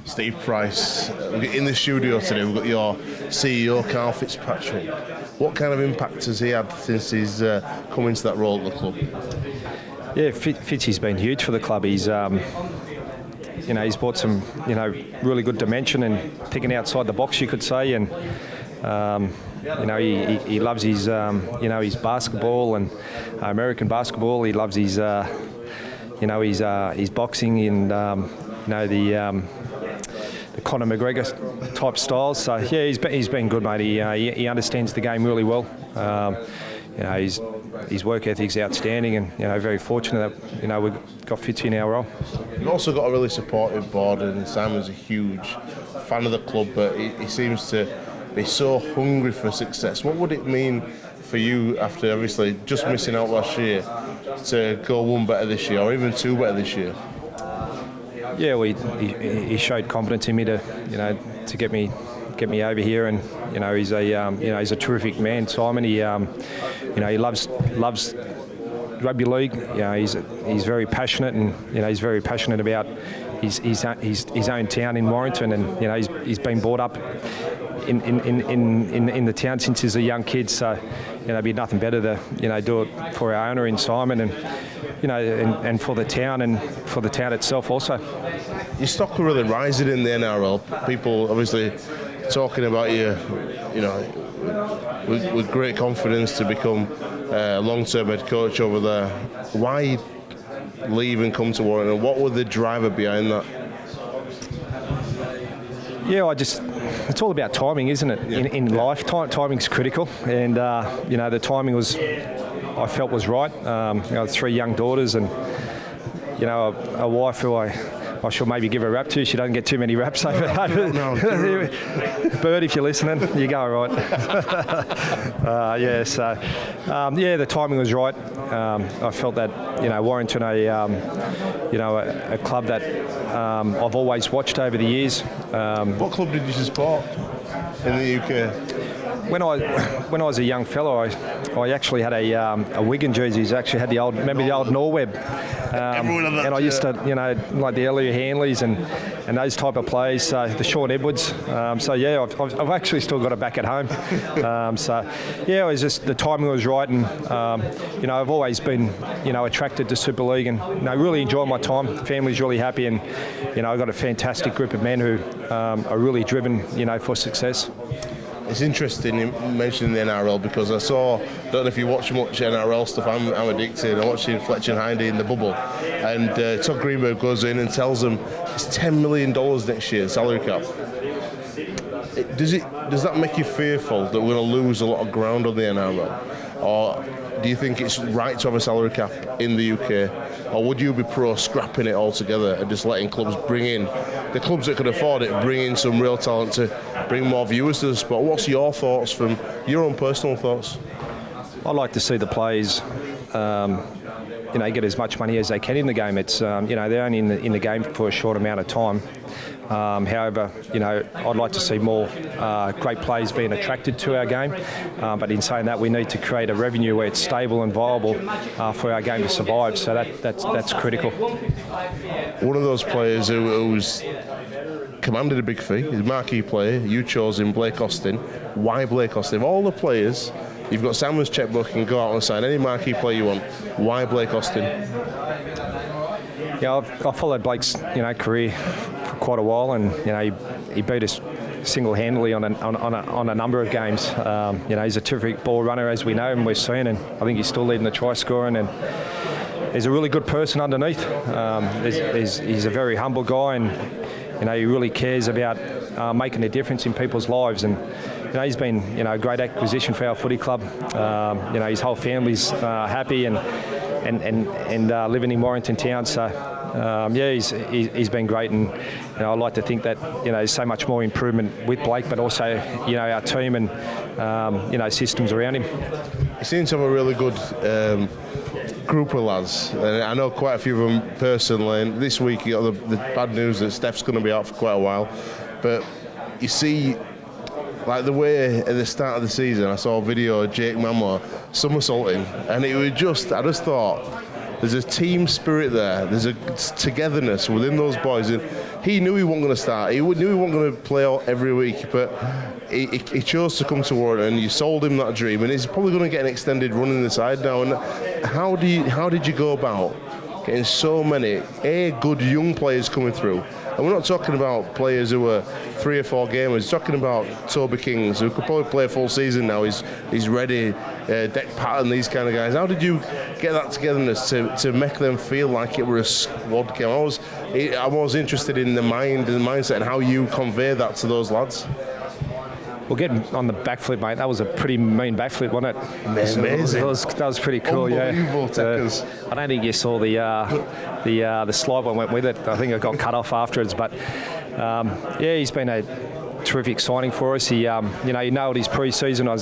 Steve Price. In the studio today, we've got your CEO, Carl Fitzpatrick. What kind of impact has he had since he's come into that role at the club? Yeah, Fitzy's been huge for the club. He's he's brought some really good dimension and thinking outside the box, you could say, and he loves his his basketball and American basketball. He loves his his boxing and the Conor McGregor type styles. So yeah, he's been good, mate. He understands the game really well. His work ethic's outstanding, and very fortunate that we've got Fitzy in our role. You've also got a really supportive board, and Simon's a huge fan of the club, but he seems to be so hungry for success. What would it mean for you, after obviously just missing out last year, to go one better this year, or even two better this year? Yeah, he showed confidence in me to get me over here, and he's a terrific man, Simon. He loves rugby league. He's very passionate, and he's very passionate about his own town in Warrington, and he's been brought up in the town since he's a young kid. So it'd be nothing better to do it for our owner in Simon, and and for the town, and for the town itself also. Your stock are really rising in the NRL. People obviously talking about you, with great confidence to become a long-term head coach over there. Why leave and come to Warrington? What was the driver behind that? Yeah, it's all about timing, isn't it? Yeah. In life, timing's critical, and the timing I felt was right. I had 3 young daughters, and a wife who I should maybe give a rap to. She doesn't get too many raps over. No. Bird, if you're listening, you go right. The timing was right. I felt that Warrington, a club that I've always watched over the years. What club did you support in the UK? When I was a young fellow, I actually had a Wigan jersey. I actually had the old Norweb. And I used to, like the Elliot Hanleys and those type of players, the Sean Edwards. I've actually still got it back at home. It was just the timing was right, and I've always been, attracted to Super League, and really enjoy my time. The family's really happy, and I've got a fantastic group of men who are really driven, for success. It's interesting you mentioning the NRL, because I don't know if you watch much NRL stuff, I'm addicted. I'm watching Fletcher and Hindy in the bubble, and Todd Greenberg goes in and tells them it's $10 million next year, salary cap. Does that make you fearful that we're going to lose a lot of ground on the NRL? Or do you think it's right to have a salary cap in the UK? Or would you be pro scrapping it altogether and just letting clubs bring in, the clubs that could afford it, bring in some real talent to bring more viewers to the sport? What's your thoughts, from your own personal thoughts? I'd like to see the players get as much money as they can in the game. It's they're only in the game for a short amount of time. However, I'd like to see more great players being attracted to our game. But in saying that, we need to create a revenue where it's stable and viable for our game to survive. So that's critical. One of those players who's commanded a big fee, he's a marquee player. You chose him, Blake Austin. Why Blake Austin? Of all the players, you've got Simon's checkbook and go out and sign any marquee player you want. Why Blake Austin? Yeah, I've followed Blake's career for quite a while, and he beat us single-handedly on a number of games. He's a terrific ball runner, as we know and we've seen, and I think he's still leading the try scoring, and he's a really good person underneath. He's a very humble guy, and he really cares about making a difference in people's lives, and he's been a great acquisition for our footy club. His whole family's happy and living in Warrington town. So he's been great, and I'd like to think that there's so much more improvement with Blake, but also our team and systems around him. He seems to have a really good group of lads, and I know quite a few of them personally. And this week you got the bad news that Steph's going to be out for quite a while, but you see, like the way at the start of the season, I saw a video of Jake Mamler somersaulting, and it was I just thought, there's a team spirit there, there's a togetherness within those boys, and he knew he wasn't going to start. He knew he wasn't going to play every week, but he chose to come to Warrington, and you sold him that dream, and he's probably going to get an extended run in the side now. And how did you go about getting so many good young players coming through? And we're not talking about players who are 3 or 4 gamers. We're talking about Toby Kings, who could probably play a full season now. He's ready. Deck Patton, these kind of guys. How did you get that togetherness to make them feel like it were a squad game? I was interested in the mindset and how you convey that to those lads. Well, getting on the backflip, mate, that was a pretty mean backflip, wasn't it? Amazing. That was pretty cool, yeah. I don't think you saw the slide one went with it. I think it got cut off afterwards, but he's been a terrific signing for us. He nailed his pre-season. I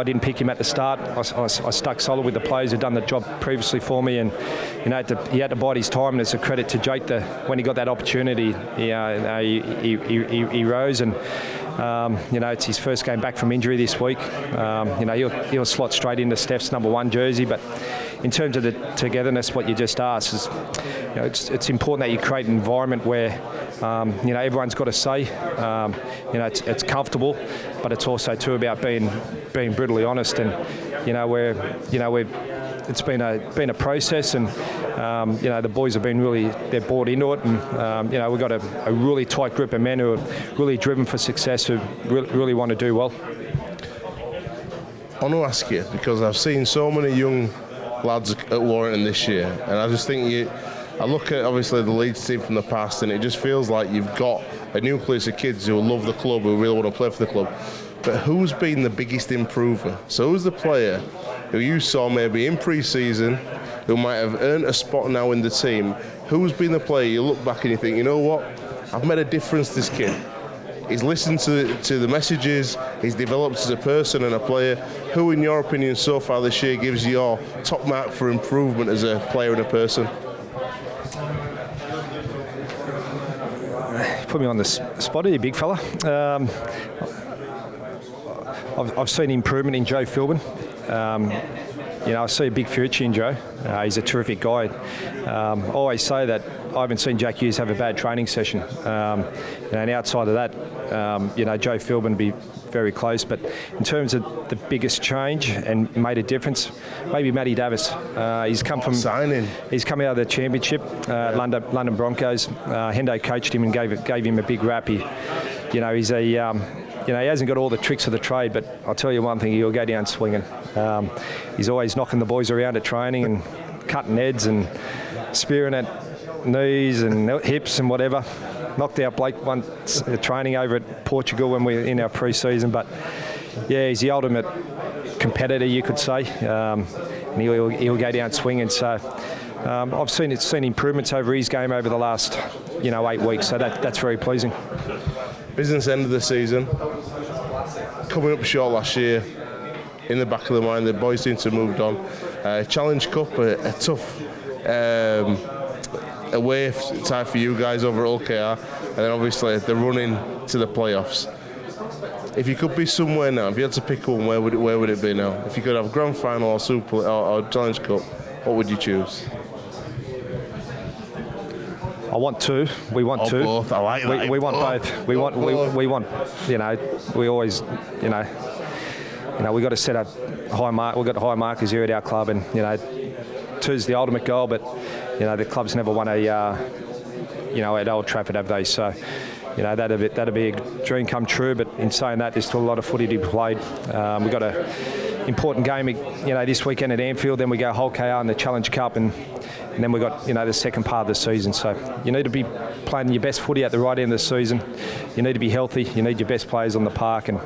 didn't pick him at the start. I stuck solid with the players who'd done the job previously for me, and he had to bide his time. And it's a credit to Jake when he got that opportunity, he rose and. It's his first game back from injury this week. He'll slot straight into Steph's number 1 jersey. But in terms of the togetherness, what you just asked is, it's important that you create an environment where everyone's got a say. It's comfortable, but it's also too about being brutally honest. And it's been a process, and the boys have been they're bought into it, and we've got a really tight group of men who are really driven for success, who really want to do well. I want to ask you, because I've seen so many young lads at Warrington this year, and I just think I look at obviously the Leeds team from the past, and it just feels like you've got a nucleus of kids who love the club, who really want to play for the club. But who's been the biggest improver? So who's the player who you saw maybe in pre-season, who might have earned a spot now in the team? Who's been the player you look back and you think, you know what, I've made a difference to this kid. He's listened to the messages, he's developed as a person and a player. Who, in your opinion, so far this year gives you your top mark for improvement as a player and a person? Put me on the spot here, big fella. I've seen improvement in Joe Philbin. I see a big future in Joe. He's a terrific guy. I always say that I haven't seen Jack Hughes have a bad training session. And outside of that, Joe Philbin would be very close. But in terms of the biggest change and made a difference, maybe Matty Davis. He's come out of the championship, London Broncos. Hendo coached him and gave him a big rap. He's he hasn't got all the tricks of the trade, but I'll tell you one thing, he'll go down swinging. He's always knocking the boys around at training and cutting heads and spearing at knees and hips and whatever. Knocked out Blake once training over at Portugal when we were in our pre-season, but he's the ultimate competitor, you could say. And he'll go down swinging. So I've seen improvements over his game over the last 8 weeks, so that's very pleasing. Business end of the season, coming up short last year. In the back of the mind, the boys seem to have moved on. Challenge Cup, a tough away tie for you guys over at OKR, and then obviously the run in to the playoffs. If you could be somewhere now, if you had to pick one, where would it be now? If you could have Grand Final or Super or Challenge Cup, what would you choose? I want two. We want two. Both. I like that. We want both. We want. We always. We got to set a high mark. We've got high markers here at our club, and two's the ultimate goal. But the club's never won at Old Trafford, have they? So that'd be a dream come true. But in saying that, there's still a lot of footy to be played. We've got a important game, this weekend at Anfield. Then we go Hull KR in the Challenge Cup, and then we've got the second part of the season. So you need to be playing your best footy at the right end of the season. You need to be healthy. You need your best players on the park, and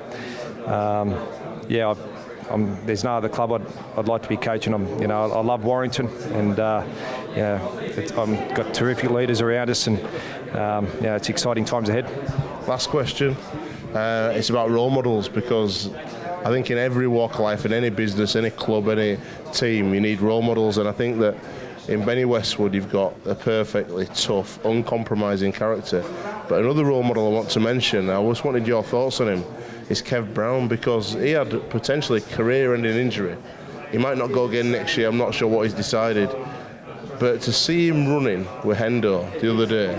there's no other club I'd like to be coaching. I love Warrington, and I've got terrific leaders around us, and it's exciting times ahead. Last question. It's about role models, because I think in every walk of life, in any business, any club, any team, you need role models, and I think that in Benny Westwood you've got a perfectly tough, uncompromising character. But another role model I want to mention, I just wanted your thoughts on him, is Kev Brown, because he had potentially career-ending injury. He might not go again next year, I'm not sure what he's decided. But to see him running with Hendo the other day,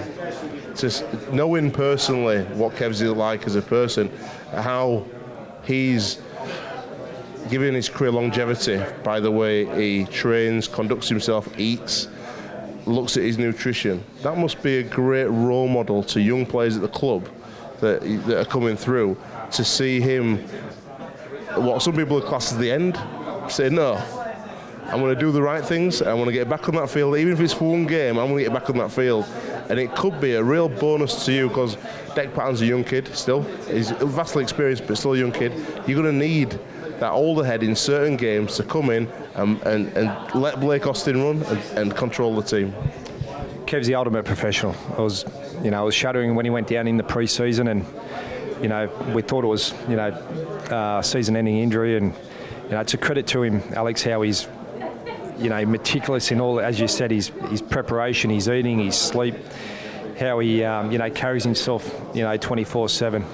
knowing personally what Kev's like as a person, how he's given his career longevity by the way he trains, conducts himself, eats, looks at his nutrition. That must be a great role model to young players at the club that are coming through, to see him, what some people class as the end, say, no, I'm going to do the right things, I want to get back on that field, even if it's for one game, I'm going to get back on that field. And it could be a real bonus to you, because Dec Patton's a young kid still, he's vastly experienced but still a young kid. You're going to need that older head in certain games to come in and let Blake Austin run and control the team. Kev's the ultimate professional. I was shuddering when he went down in the pre-season, and we thought it was season-ending injury, and it's a credit to him, Alex, how he's meticulous in all, as you said, his preparation, his eating, his sleep, how he carries himself 24/7.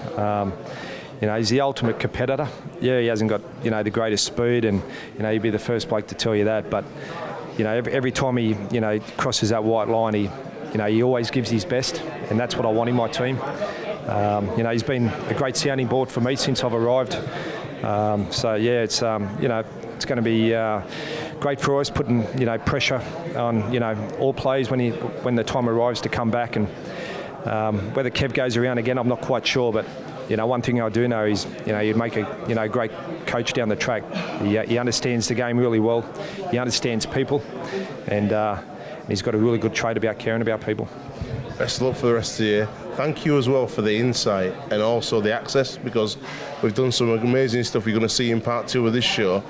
He's the ultimate competitor. Yeah, he hasn't got the greatest speed, and he'd be the first bloke to tell you that. But every time he crosses that white line, he always gives his best, and that's what I want in my team. He's been a great sounding board for me since I've arrived. It's going to be great for us, putting pressure on all players when the time arrives to come back. And whether Kev goes around again, I'm not quite sure, but one thing I do know is, he'd make a great coach down the track. He understands the game really well. He understands people, and he's got a really good trait about caring about people. Best of luck for the rest of the year. Thank you as well for the insight and also the access, because we've done some amazing stuff you're going to see in part 2 of this show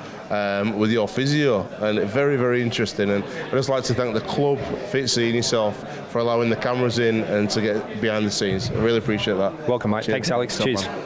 with your physio, and very, very interesting. And I'd just like to thank the club, Fitzy and yourself, for allowing the cameras in and to get behind the scenes. I really appreciate that. Welcome, mate. Cheers. Thanks, Alex. Cheers.